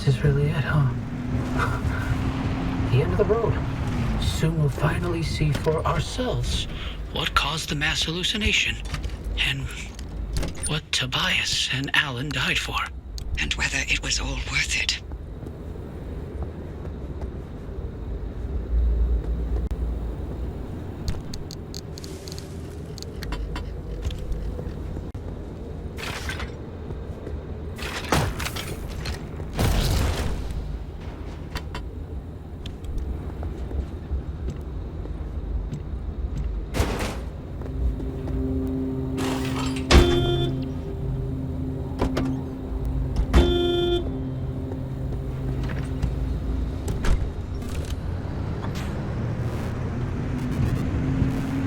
This is really it, huh? The end of the road. Soon we'll finally see for ourselves what caused the mass hallucination, and what Tobias and Alan died for. And whether it was all worth it.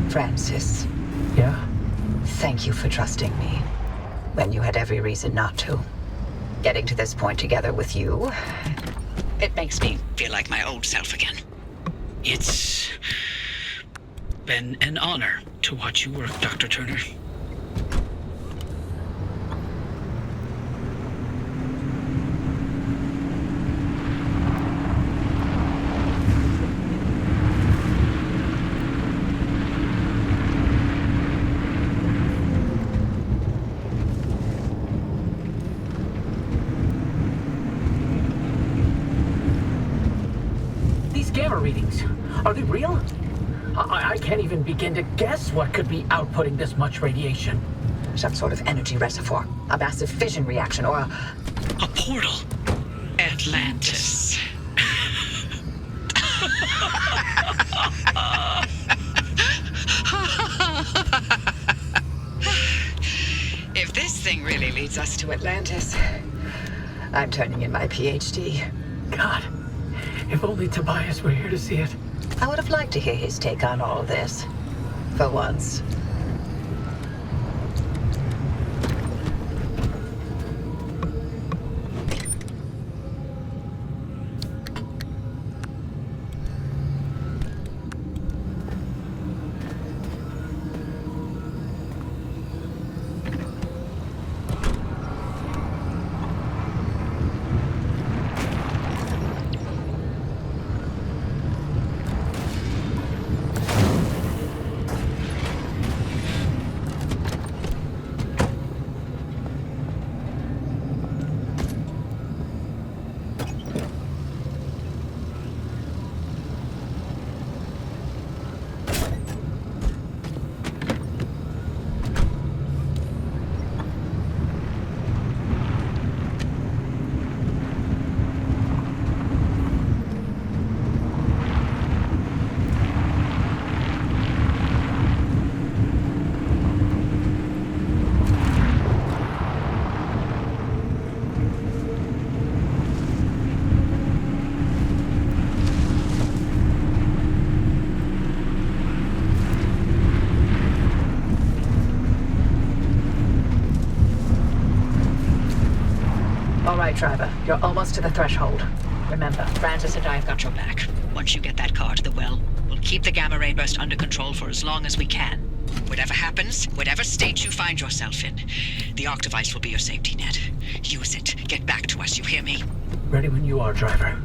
Francis. Yeah? Thank you for trusting me when you had every reason not to. Getting to this point together with you, it makes me feel like my old self again. It's been an honor to watch you work, Dr. Turner. Gamma readings. Are they real? I can't even begin to guess what could be outputting this much radiation. Some sort of energy reservoir, a massive fission reaction, or a portal. Atlantis. If this thing really leads us to Atlantis, I'm turning in my PhD. God. If only Tobias were here to see it. I would have liked to hear his take on all of this. For once. All right, driver. You're almost to the threshold. Remember, Francis and I have got your back. Once you get that car to the well, we'll keep the gamma ray burst under control for as long as we can. Whatever happens, whatever state you find yourself in, the arc device will be your safety net. Use it. Get back to us, you hear me? Ready when you are, driver.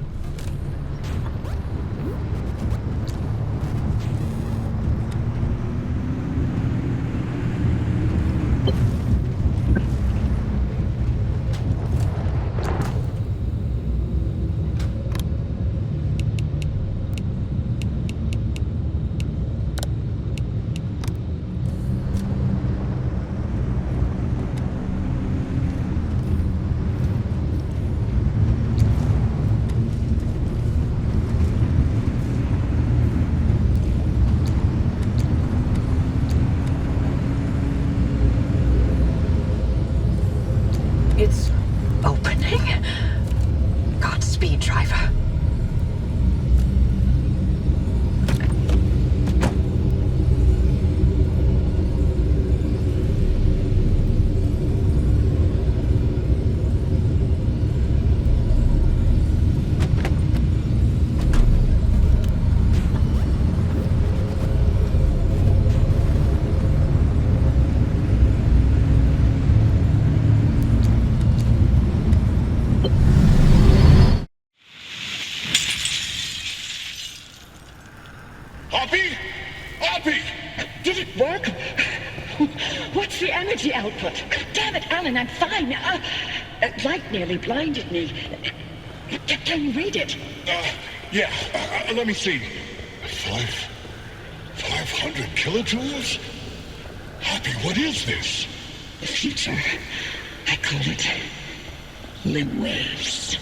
It's opening. Godspeed, driver. output. God damn it, Alan, I'm fine. Light nearly blinded me. Can you read it? Yeah, let me see. 500 kilojoules? Happy, what is this? The future. I call it limb waves.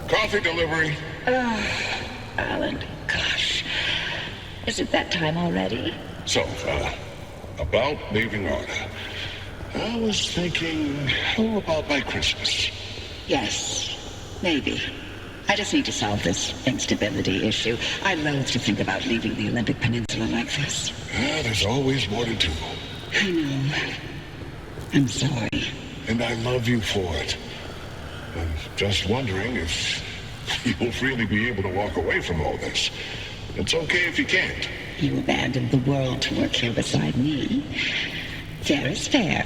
Coffee delivery. Alan, gosh. Is it that time already? So, about leaving Arda. I was thinking, how about by Christmas? Yes, maybe. I just need to solve this instability issue. I loathe to think about leaving the Olympic Peninsula like this. Yeah, there's always more to do. I know. I'm sorry. And I love you for it. I'm just wondering if you'll really be able to walk away from all this. It's okay if you can't. You abandoned the world to work here beside me. Fair is fair.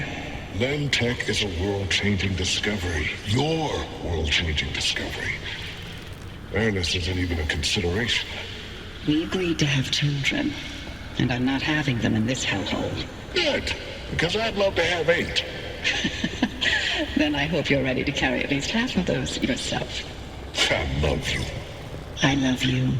Lem Tech is a world-changing discovery. Your world-changing discovery. Fairness isn't even a consideration. We agreed to have children, and I'm not having them in this hellhole. Good, because I'd love to have 8. Then I hope you're ready to carry at least half of those yourself. I love you. I love you.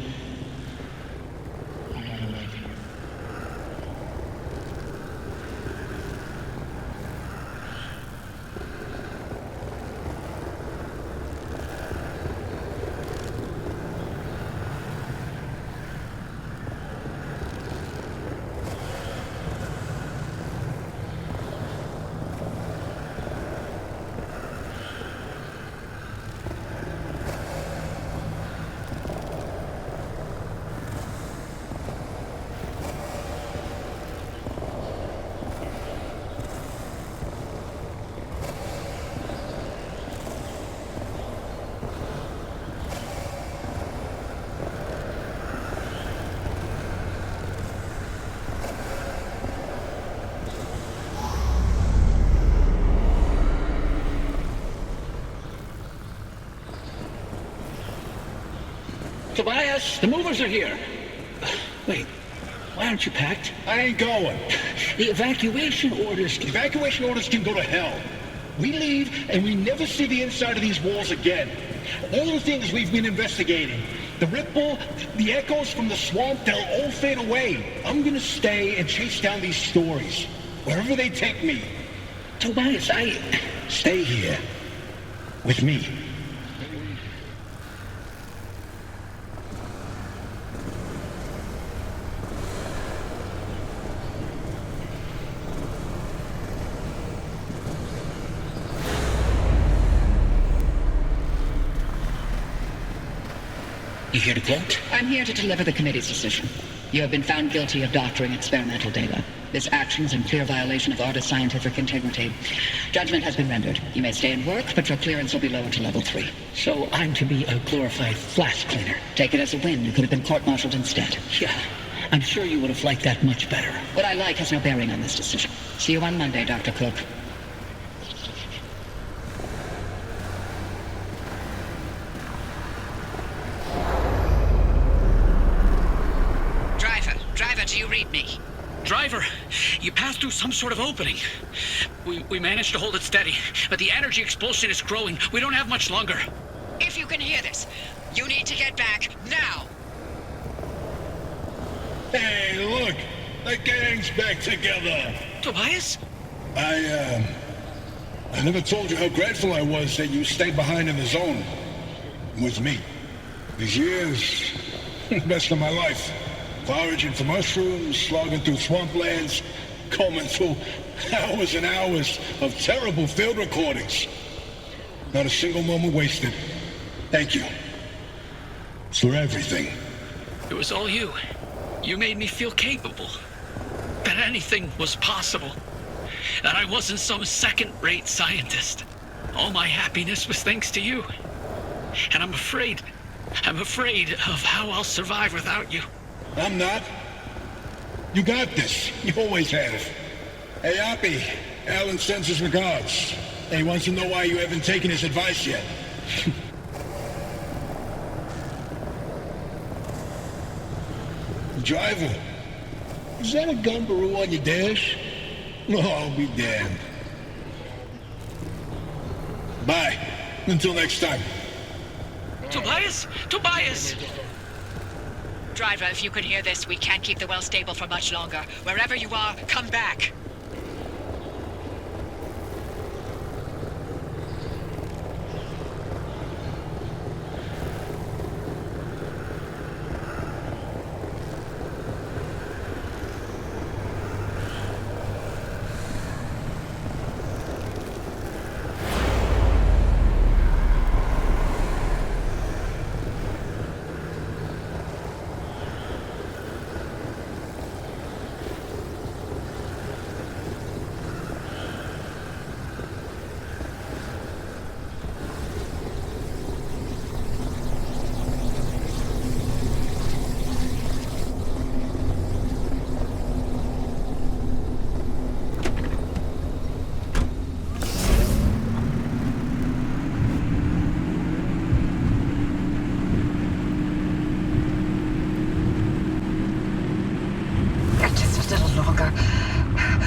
Tobias, the movers are here. Wait, why aren't you packed? I ain't going. The evacuation orders... Evacuation orders can go to hell. We leave, and we never see the inside of these walls again. All the things we've been investigating, the ripple, the echoes from the swamp, they'll all fade away. I'm gonna stay and chase down these stories, wherever they take me. Tobias, Stay here. With me. You here to quote? I'm here to deliver the committee's decision. You have been found guilty of doctoring experimental data. This action is in clear violation of Arda's scientific integrity. Judgment has been rendered. You may stay and work, but your clearance will be lowered to level 3. So I'm to be a glorified flash cleaner? Take it as a win. You could have been court-martialed instead. Yeah, I'm sure you would have liked that much better. What I like has no bearing on this decision. See you on Monday, Dr. Cook. Driver, do you read me? Driver, you passed through some sort of opening. We managed to hold it steady, but the energy expulsion is growing. We don't have much longer. If you can hear this, you need to get back now. Hey, look! The gang's back together! Tobias? I never told you how grateful I was that you stayed behind in the zone. With me. These years, best of my life. Foraging for mushrooms, slogging through swamplands, combing through hours and hours of terrible field recordings. Not a single moment wasted. Thank you. For everything. It was all you. You made me feel capable. That anything was possible. That I wasn't some second-rate scientist. All my happiness was thanks to you. And I'm afraid of how I'll survive without you. I'm not. You got this. You always have. Hey, Oppie. Alan sends his regards. He wants to know why you haven't taken his advice yet. Driver, is that a gumbaroo on your dash? No, I'll be damned. Bye. Until next time. Tobias? Tobias! Driver, if you can hear this, we can't keep the well stable for much longer. Wherever you are, come back.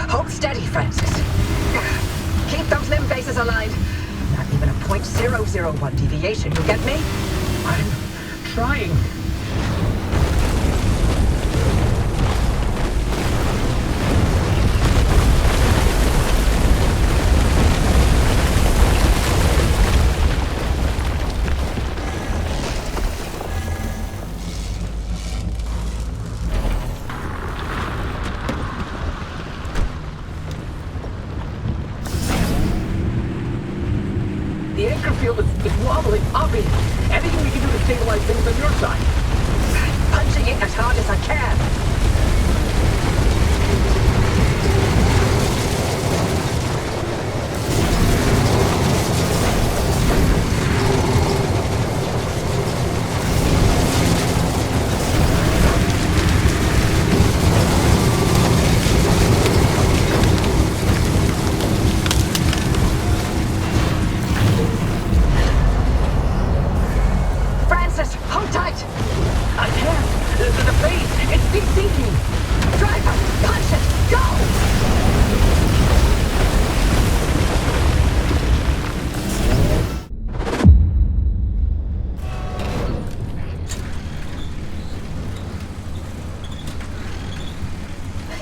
Hold steady, Francis. Keep those limb bases aligned. Not even a .001 deviation, you get me? I'm trying. The anchor field is wobbling, Oppie. Anything we can do to stabilize things on your side? Punching it as hard as I can. Francis, hold tight! I can't. The base, it's sinking. Driver, punch it! Go!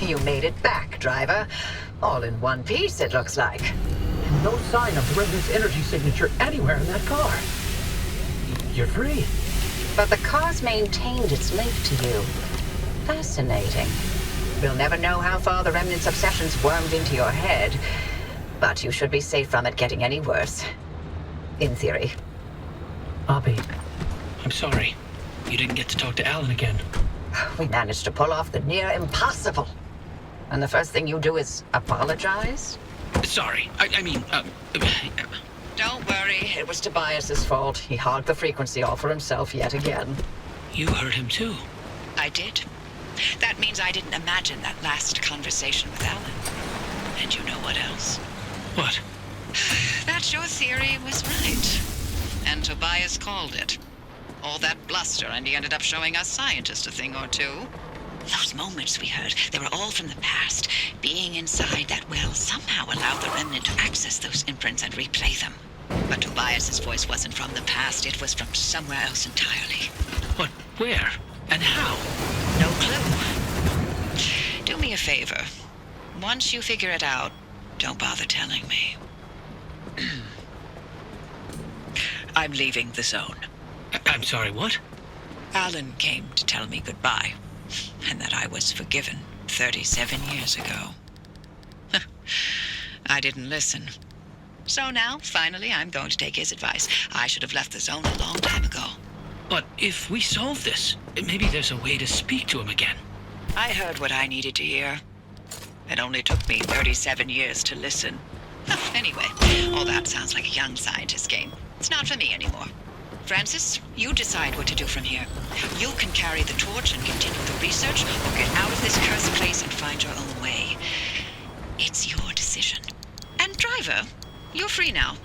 You made it back, driver. All in one piece, it looks like. And no sign of the Revenant's energy signature anywhere in that car. You're free. But the car's maintained its link to you. Fascinating. We'll never know how far the Remnant's obsessions wormed into your head, but you should be safe from it getting any worse. In theory. Oppie, I'm sorry. You didn't get to talk to Alan again. We managed to pull off the near impossible. And the first thing you do is apologize? Sorry. Don't worry, it was Tobias's fault. He hogged the frequency all for himself yet again. You heard him too. I did. That means I didn't imagine that last conversation with Alan. And you know what else? What? That your theory was right. And Tobias called it. All that bluster, and he ended up showing us scientists a thing or two. Those moments we heard, they were all from the past. Being inside that well somehow allowed the Remnant to access those imprints and replay them. But Tobias's voice wasn't from the past, it was from somewhere else entirely. But where? And how? No clue. Do me a favor. Once you figure it out, don't bother telling me. I'm leaving the zone. I'm sorry, what? Alan came to tell me goodbye, and that I was forgiven 37 years ago. I didn't listen. So now, finally, I'm going to take his advice. I should have left the zone a long time ago. But if we solve this, maybe there's a way to speak to him again. I heard what I needed to hear. It only took me 37 years to listen. Anyway, all that sounds like a young scientist game. It's not for me anymore. Francis, you decide what to do from here. You can carry the torch and continue the research, or get out of this cursed place and find your own way. It's your decision. And driver, you're free now.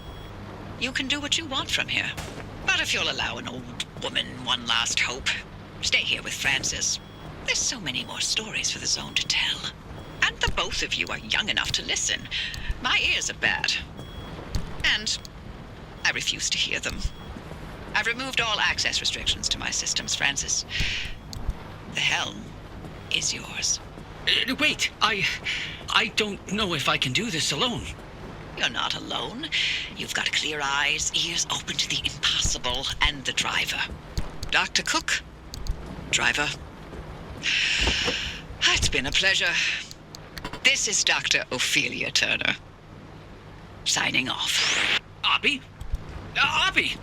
You can do what you want from here. But if you'll allow an old woman one last hope, stay here with Francis. There's so many more stories for the zone to tell. And the both of you are young enough to listen. My ears are bad. And I refuse to hear them. I've removed all access restrictions to my systems, Francis. The helm is yours. Wait, I don't know if I can do this alone. You're not alone. You've got clear eyes, ears open to the impossible, and the driver. Dr. Cook, driver. It's been a pleasure. This is Dr. Ophelia Turner. Signing off. Oppie? Oppie!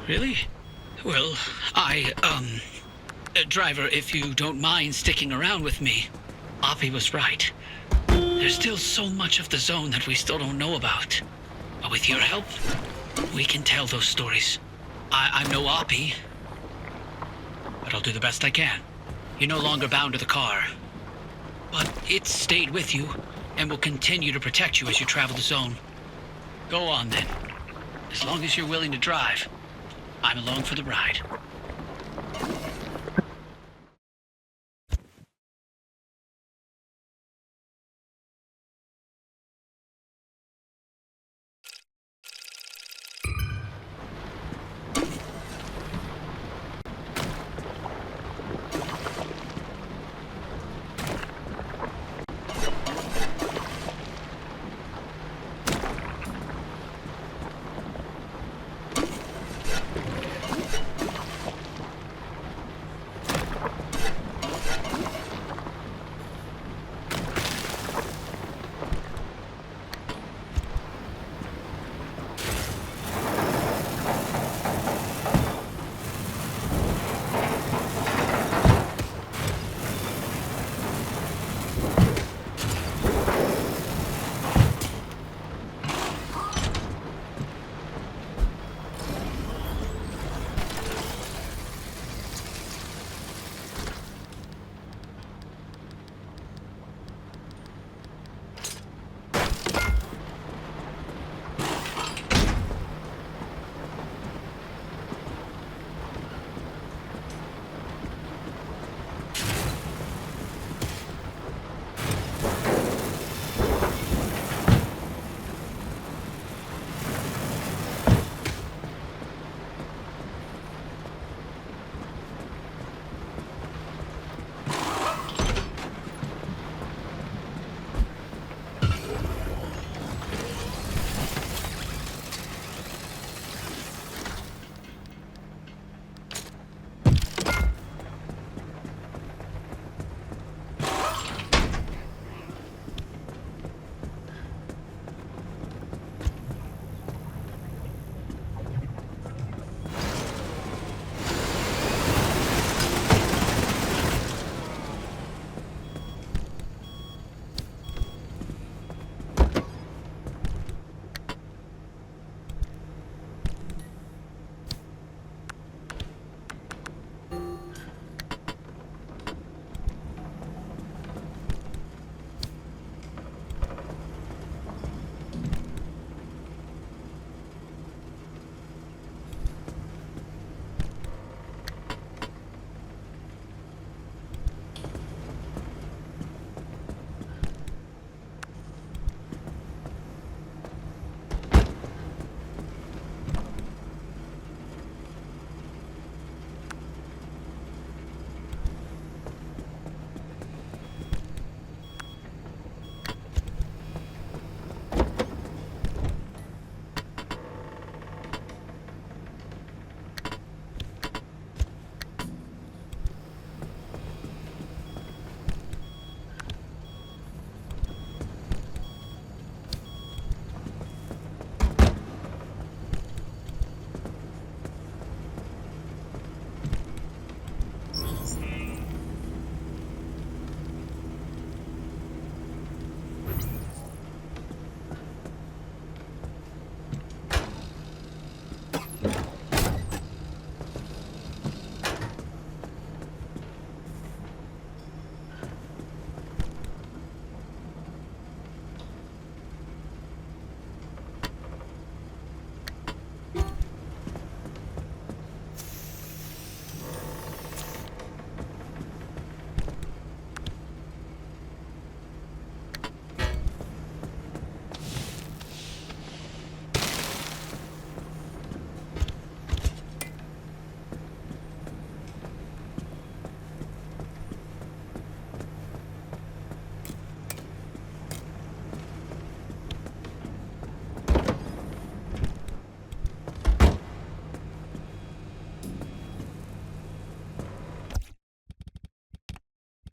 Really? Well, driver, if you don't mind sticking around with me, Oppie was right. There's still so much of the zone that we still don't know about. But with your help, we can tell those stories. I'm no Oppie, but I'll do the best I can. You're no longer bound to the car, but it stayed with you and will continue to protect you as you travel the zone. Go on then. As long as you're willing to drive, I'm along for the ride.